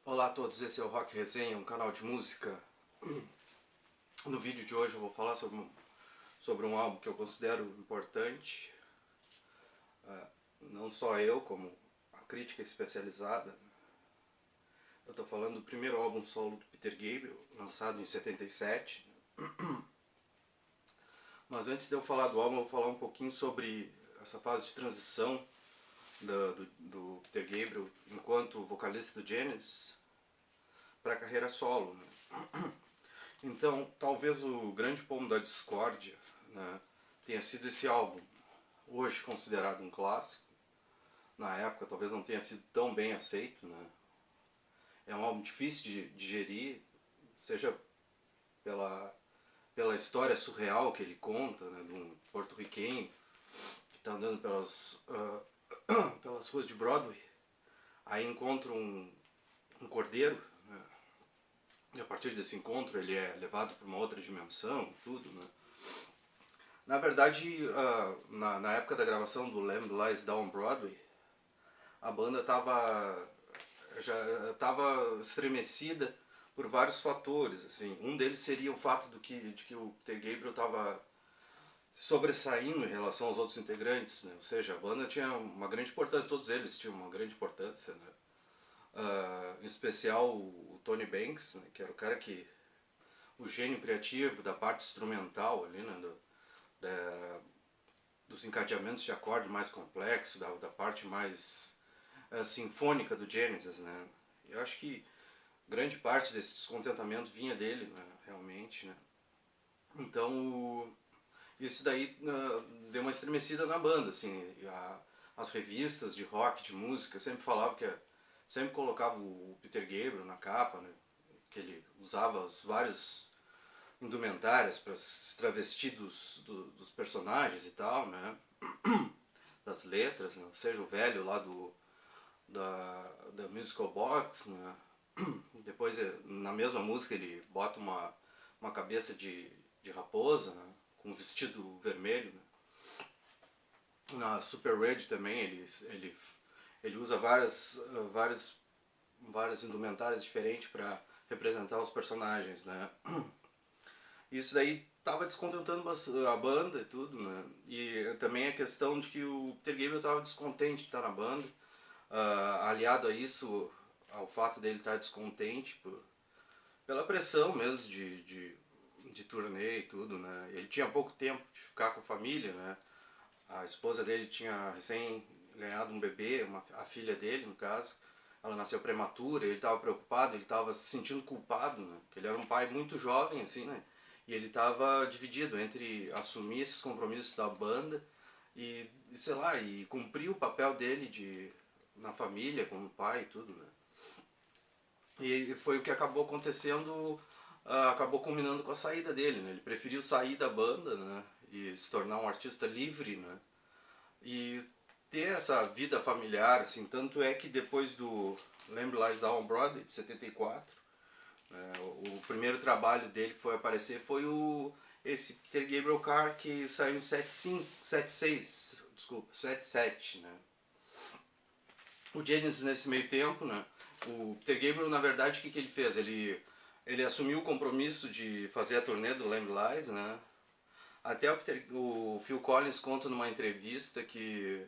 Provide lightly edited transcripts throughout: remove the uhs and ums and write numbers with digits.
Olá a todos, esse é o Rock Resenha, um canal de música. No vídeo de hoje eu vou falar sobre um álbum que eu considero importante. Não só eu, como a crítica especializada. Eu estou falando do primeiro álbum solo do Peter Gabriel, lançado em 77. Mas antes de eu falar do álbum, eu vou falar um pouquinho sobre essa fase de transição do Peter Gabriel enquanto vocalista do Genesis para a carreira solo, né? Então, talvez o grande pomo da discórdia, né, tenha sido esse álbum, hoje considerado um clássico. Na época talvez não tenha sido tão bem aceito, né? É um álbum difícil de digerir, seja pela história surreal que ele conta, né, de um porto-riquenho que está andando pelas ruas de Broadway. Aí encontra um cordeiro, né? E a partir desse encontro ele é levado para uma outra dimensão, tudo, né? Na verdade, na época da gravação do Lamb Lies Down Broadway, a banda já estava estremecida por vários fatores. Assim. Um deles seria o fato de que o Peter Gabriel estava sobressaindo em relação aos outros integrantes, né? Ou seja, a banda tinha uma grande importância, todos eles tinham uma grande importância, né? Em especial o Tony Banks, né? Que era o gênio criativo da parte instrumental ali, né? Dos encadeamentos de acorde mais complexos, da parte mais sinfônica do Genesis, né? Eu acho que grande parte desse descontentamento vinha dele, né? Realmente, né? Então, isso daí deu uma estremecida na banda, assim. As revistas de rock, de música, sempre falavam sempre colocava o Peter Gabriel na capa, né? Que ele usava os vários indumentárias para se travestir dos personagens e tal, né? Das letras, né? Ou seja, o velho lá da Musical Box, né? Depois, na mesma música, ele bota uma cabeça de raposa, né? Com um vestido vermelho, né? Na Super Red também ele usa várias indumentárias diferentes para representar os personagens, né? Isso daí tava descontentando a banda e tudo, né? E também a questão de que o Peter Gabriel tava descontente de estar na banda, aliado a isso, ao fato dele estar descontente pela pressão mesmo de turnê e tudo, né? Ele tinha pouco tempo de ficar com a família, né? A esposa dele tinha recém ganhado um bebê, a filha dele, no caso. Ela nasceu prematura, ele estava preocupado, ele estava se sentindo culpado, né? Porque ele era um pai muito jovem, assim, né? E ele estava dividido entre assumir esses compromissos da banda sei lá, e cumprir o papel dele na família, como pai e tudo, né? E foi o que acabou acontecendo, acabou culminando com a saída dele, né? Ele preferiu sair da banda, né? E se tornar um artista livre, né? E ter essa vida familiar, assim, tanto é que depois do Lamb Lies Down Broadway, de 74, o primeiro trabalho dele que foi aparecer foi esse Peter Gabriel Car, que saiu em 75, 76, desculpa, 77, né? O Genesis nesse meio tempo, né? O Peter Gabriel, na verdade, o que ele fez? Ele assumiu o compromisso de fazer a turnê do Lamb Lies, né? Até o Phil Collins conta numa entrevista que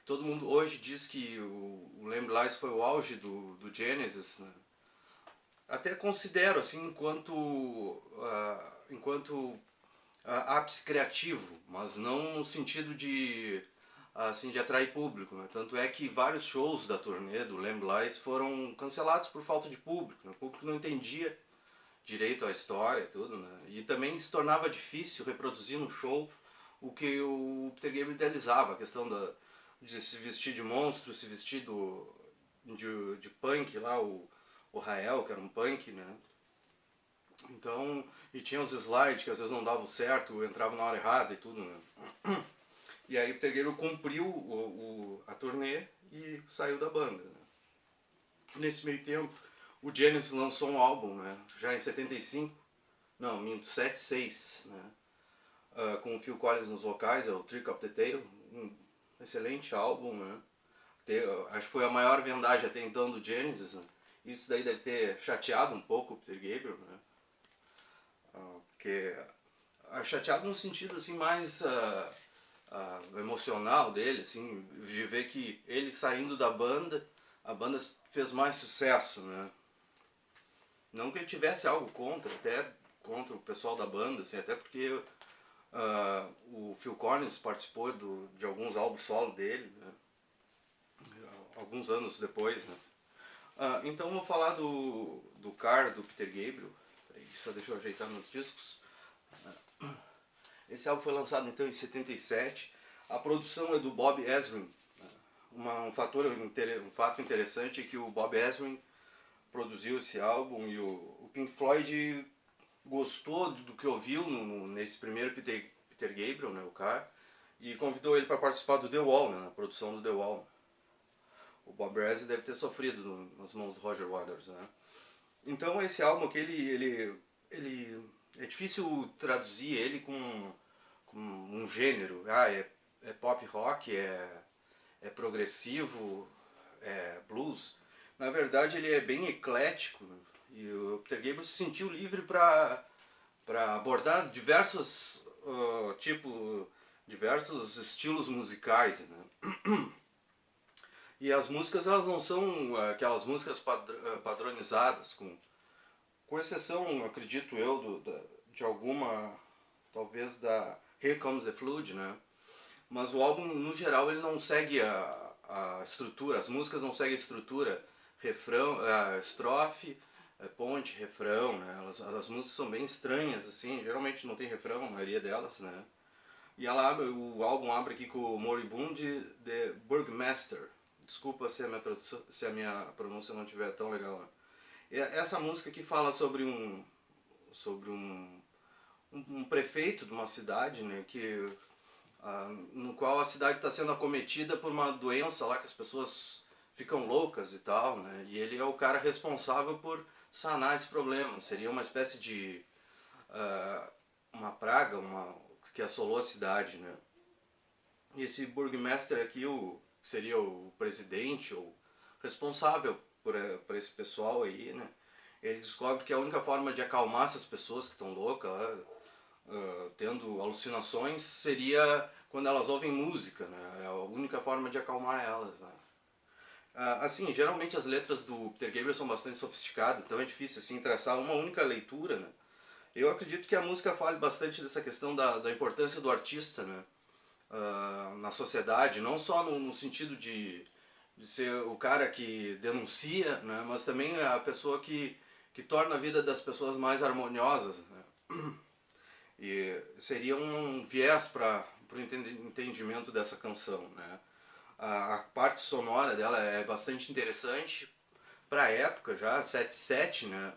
todo mundo hoje diz que o Lamb Lies foi o auge do Genesis, né? Até considero assim ápice criativo, mas não no sentido de atrair público, né? Tanto é que vários shows da turnê do Lamb Lies foram cancelados por falta de público, né? O público não entendia direito à história e tudo, né? E também se tornava difícil reproduzir no show o que o Peter Gabriel idealizava, a questão de se vestir de monstro, se vestir de punk lá, o Rael, que era um punk, né? Então, e tinha os slides que às vezes não davam certo, entrava na hora errada e tudo, né? E aí o Peter Gabriel cumpriu a turnê e saiu da banda, né? Nesse meio tempo, o Genesis lançou um álbum, né? Já em 75, não, minto, 76, né? Com o Phil Collins nos vocais, é o Trick of the Tail, um excelente álbum, né? Acho que foi a maior vendagem até então do Genesis, né? Isso daí deve ter chateado um pouco o Peter Gabriel, né? Porque chateado no sentido assim mais emocional dele, assim, de ver que ele saindo da banda, a banda fez mais sucesso, né? Não que ele tivesse algo contra, até contra o pessoal da banda, assim, até porque o Phil Collins participou de alguns álbuns solo dele, né? Alguns anos depois, né? Então vou falar do Car, do Peter Gabriel. Peraí, só deixa eu ajeitar meus discos. Esse álbum foi lançado então em 77. A produção é do Bob Ezrin. Um fato interessante é que o Bob Ezrin produziu esse álbum e o Pink Floyd gostou do que ouviu nesse primeiro Peter Gabriel, né, o Car, e convidou ele para participar do The Wall, né, na produção do The Wall. O Bob Ezrin deve ter sofrido nas mãos do Roger Waters, né? Então esse álbum aqui, ele é difícil traduzir ele com um gênero. É pop rock, é progressivo, é blues. Na verdade ele é bem eclético e o Peter Gabriel se sentiu livre para abordar diversos estilos musicais, né? E as músicas elas não são aquelas músicas padronizadas, com exceção, acredito eu, de alguma, talvez da Here Comes the Flood, né? Mas o álbum, no geral, ele não segue a estrutura, as músicas não seguem a estrutura, refrão, estrofe, ponte, refrão, né? As músicas são bem estranhas, assim, geralmente não tem refrão, a maioria delas, né? E o álbum abre aqui com o Moribund The Burgmaster. Desculpa se a minha pronúncia não estiver tão legal, né? Essa música aqui fala sobre um prefeito de uma cidade, né, no qual a cidade está sendo acometida por uma doença lá que as pessoas ficam loucas e tal, né, e ele é o cara responsável por sanar esse problema. Seria uma espécie de uma praga que assolou a cidade, né. E esse burgmaster aqui seria o presidente ou responsável por esse pessoal aí, né? Ele descobre que a única forma de acalmar essas pessoas que estão loucas, tendo alucinações, seria quando elas ouvem música, né? É a única forma de acalmar elas, né? Assim, geralmente as letras do Peter Gabriel são bastante sofisticadas, então é difícil assim traçar uma única leitura, né? Eu acredito que a música fale bastante dessa questão da importância do artista, né? Na sociedade, não só no sentido de ser o cara que denuncia, né, mas também a pessoa que torna a vida das pessoas mais harmoniosas, né? E seria um viés para o entendimento dessa canção, né? A parte sonora dela é bastante interessante para a época já, 77, né?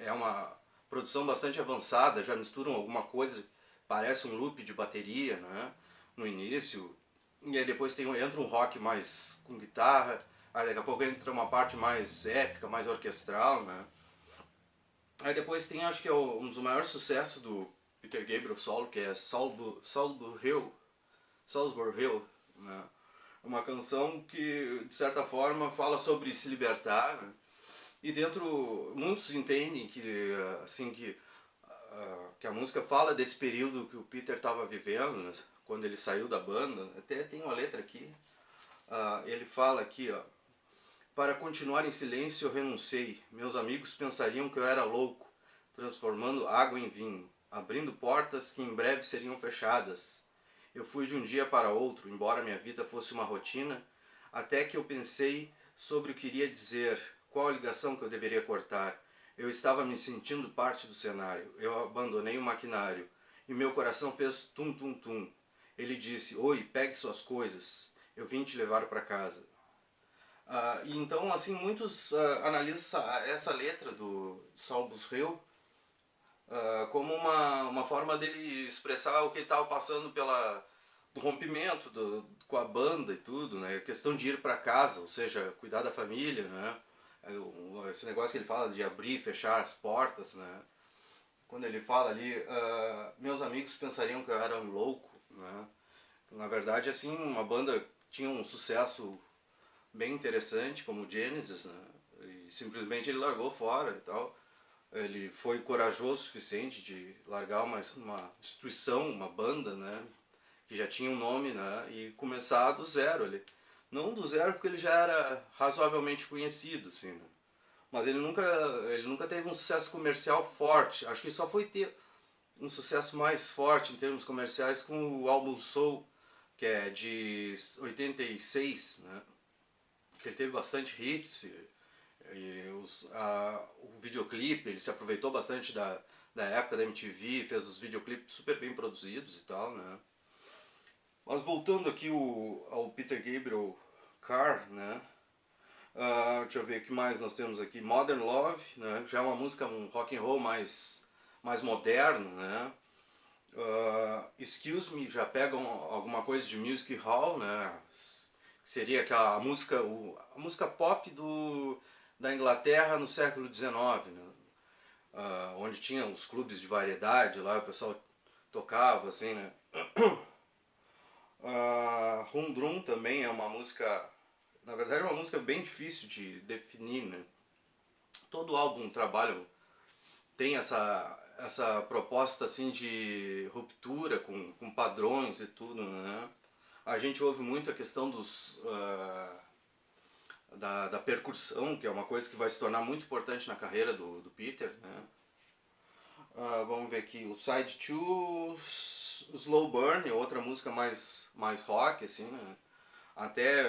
É uma produção bastante avançada, já misturam alguma coisa, parece um loop de bateria, né? No início, e aí depois entra um rock mais com guitarra, aí daqui a pouco entra uma parte mais épica, mais orquestral, né? Aí depois tem, acho que é um dos maiores sucessos do Peter Gabriel solo, que é Salisbury Hill, né? Uma canção que, de certa forma, fala sobre se libertar, né? E dentro, muitos entendem que, assim, que a música fala desse período que o Peter estava vivendo, né? Quando ele saiu da banda. Até tem uma letra aqui, ele fala aqui, ó: para continuar em silêncio eu renunciei, meus amigos pensariam que eu era louco, transformando água em vinho, abrindo portas que em breve seriam fechadas. Eu fui de um dia para outro, embora minha vida fosse uma rotina, até que eu pensei sobre o que iria dizer, qual a ligação que eu deveria cortar. Eu estava me sentindo parte do cenário, eu abandonei o maquinário, e meu coração fez tum-tum-tum. Ele disse: oi, pegue suas coisas, eu vim te levar para casa. E então, assim, muitos analisam essa letra do Saul's Hill como uma forma dele expressar o que ele estava passando do rompimento com a banda e tudo, né? A questão de ir para casa, ou seja, cuidar da família, né? Esse negócio que ele fala de abrir e fechar as portas, né? Quando ele fala ali, meus amigos pensariam que eu era um louco, né? Na verdade, assim, uma banda tinha um sucesso bem interessante, como o Genesis, né? simplesmente ele largou fora e tal. Ele foi corajoso o suficiente de largar uma instituição, uma banda, né, que já tinha um nome, né, e começar do zero. Não do zero porque ele já era razoavelmente conhecido, assim, né, mas ele nunca teve um sucesso comercial forte. Acho que ele só foi ter um sucesso mais forte em termos comerciais com o álbum Soul, que é de 86, né, que ele teve bastante hits. O videoclipe, ele se aproveitou bastante da época da MTV, fez os videoclipes super bem produzidos e tal, né. Mas voltando aqui ao Peter Gabriel Carr, né, deixa eu ver o que mais nós temos aqui. Modern Love, né, já é uma música, um rock and roll mais moderno, né. Excuse Me já pega alguma coisa de music hall, né, seria aquela a música pop da Inglaterra no século XIX, né, onde tinha os clubes de variedade lá, o pessoal tocava assim, né. Humdrum também é uma música, na verdade é uma música bem difícil de definir, né. Todo álbum trabalha, tem essa proposta assim de ruptura com padrões e tudo, né. A gente ouve muito a questão da percussão, que é uma coisa que vai se tornar muito importante na carreira do Peter, né. Vamos ver aqui, o Side 2, Slow Burn é outra música mais rock, assim, né. Até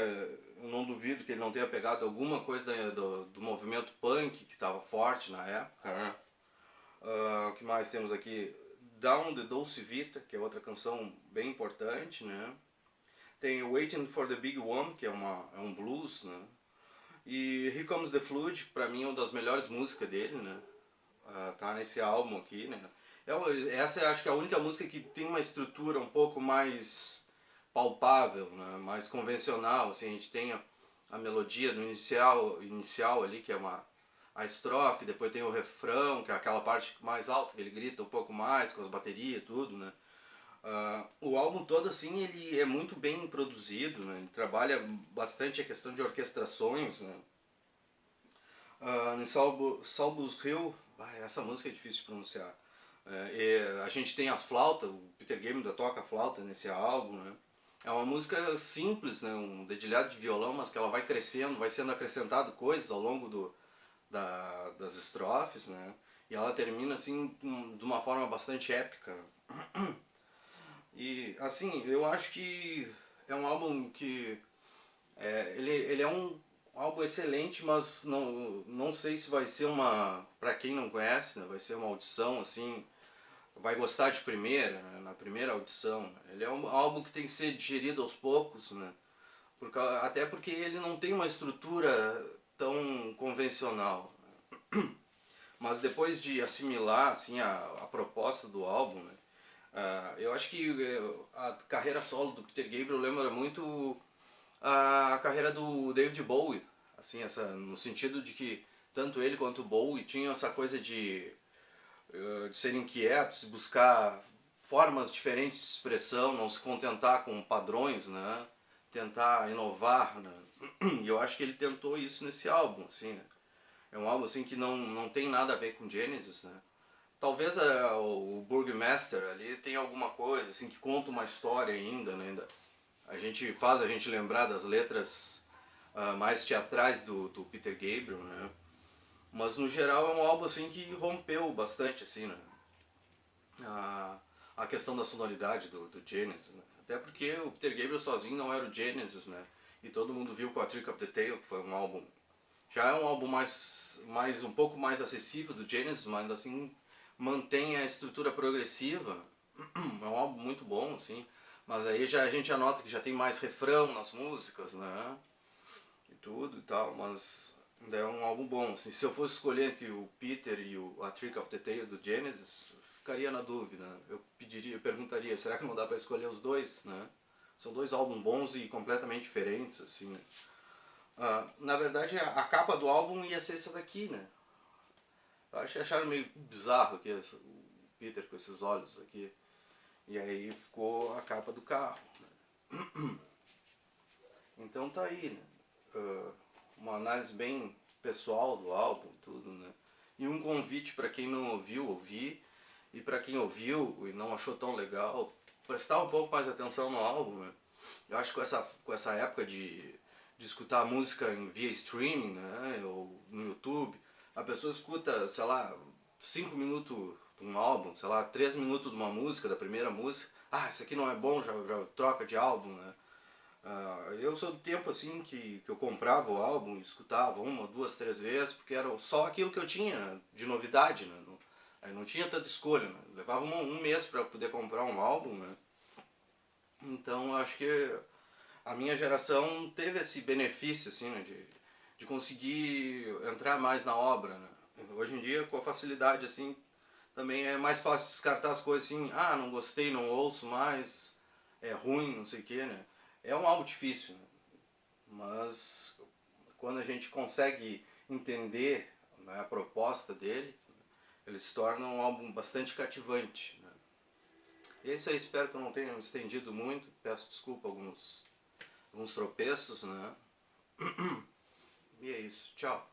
eu não duvido que ele não tenha pegado alguma coisa do movimento punk que estava forte na época, né. O que mais temos aqui? Down the Dolce Vita, que é outra canção bem importante, né. Tem Waiting for the Big One, que é um blues, né. E Here Comes the Flood, pra mim é uma das melhores músicas dele, né. Tá nesse álbum aqui, né. Essa eu acho que é a única música que tem uma estrutura um pouco mais palpável, né, mais convencional, assim. A gente tem a melodia no inicial ali, que é a estrofe, depois tem o refrão, que é aquela parte mais alta, que ele grita um pouco mais, com as baterias e tudo, né. O álbum todo, assim, ele é muito bem produzido, né, ele trabalha bastante a questão de orquestrações, né. No Salbus Hill, essa música é difícil de pronunciar. A gente tem as flautas, o Peter Gabriel ainda toca flauta nesse álbum, né. É uma música simples, né, um dedilhado de violão, mas que ela vai crescendo, vai sendo acrescentado coisas ao longo das estrofes, né, e ela termina assim de uma forma bastante épica. E assim, eu acho que é um álbum que ele é um álbum excelente, mas não sei se vai ser pra quem não conhece, né, vai ser uma audição assim, vai gostar de primeira, né, na primeira audição. Ele é um álbum que tem que ser digerido aos poucos, né, até porque ele não tem uma estrutura tão convencional. Mas depois de assimilar assim a proposta do álbum, né, eu acho que a carreira solo do Peter Gabriel lembra muito a carreira do David Bowie, assim, no sentido de que tanto ele quanto o Bowie tinham essa coisa de serem inquietos, buscar formas diferentes de expressão, não se contentar com padrões, né, tentar inovar, né. E eu acho que ele tentou isso nesse álbum, assim, né. É um álbum assim que não tem nada a ver com Genesis, né. Talvez o Burgmaster ali tenha alguma coisa assim que conta uma história ainda, né? Faz a gente lembrar das letras mais teatrais do Peter Gabriel, né? Mas no geral é um álbum assim que rompeu bastante assim, né? A questão da sonoridade do Genesis, né? Até porque o Peter Gabriel sozinho não era o Genesis, né? E todo mundo viu com a Trick of the Tail, que foi um álbum, já é um álbum um pouco mais acessível do Genesis, mas ainda assim mantém a estrutura progressiva. É um álbum muito bom, assim, mas aí a gente já nota que já tem mais refrão nas músicas, né, e tudo e tal, mas ainda é um álbum bom, assim. Se eu fosse escolher entre o Peter e A Trick of the Tail do Genesis, ficaria na dúvida. Eu perguntaria, será que não dá para escolher os dois, né? São dois álbuns bons e completamente diferentes, assim, né? Na verdade, a capa do álbum ia ser essa daqui, né? Eu acharam meio bizarro aqui, o Peter com esses olhos aqui. E aí ficou a capa do carro, né? Então tá aí, né? Uma análise bem pessoal do álbum, tudo, né? E um convite para quem não ouviu, ouvir, e para quem ouviu e não achou tão legal, prestar um pouco mais atenção no álbum, né? Eu acho que com essa época de escutar música via streaming, né, ou no YouTube, a pessoa escuta, sei lá, 5 minutos de um álbum, sei lá, 3 minutos de uma música, da primeira música, ah, isso aqui não é bom, já troca de álbum, né. Eu sou do tempo assim que eu comprava o álbum e escutava uma, duas, três vezes, porque era só aquilo que eu tinha, né, de novidade, né. Aí não tinha tanta escolha, né. Levava um mês para poder comprar um álbum, né. Então acho que a minha geração teve esse benefício assim, né, de conseguir entrar mais na obra, né. Hoje em dia, com a facilidade assim, também é mais fácil descartar as coisas assim, ah, não gostei, não ouço mais, é ruim, não sei o que, né. É um álbum difícil, né, mas quando a gente consegue entender, né, a proposta dele, ele se torna um álbum bastante cativante, né. Esse aí, espero que eu não tenha me estendido muito, peço desculpa alguns tropeços, né? E é isso, tchau.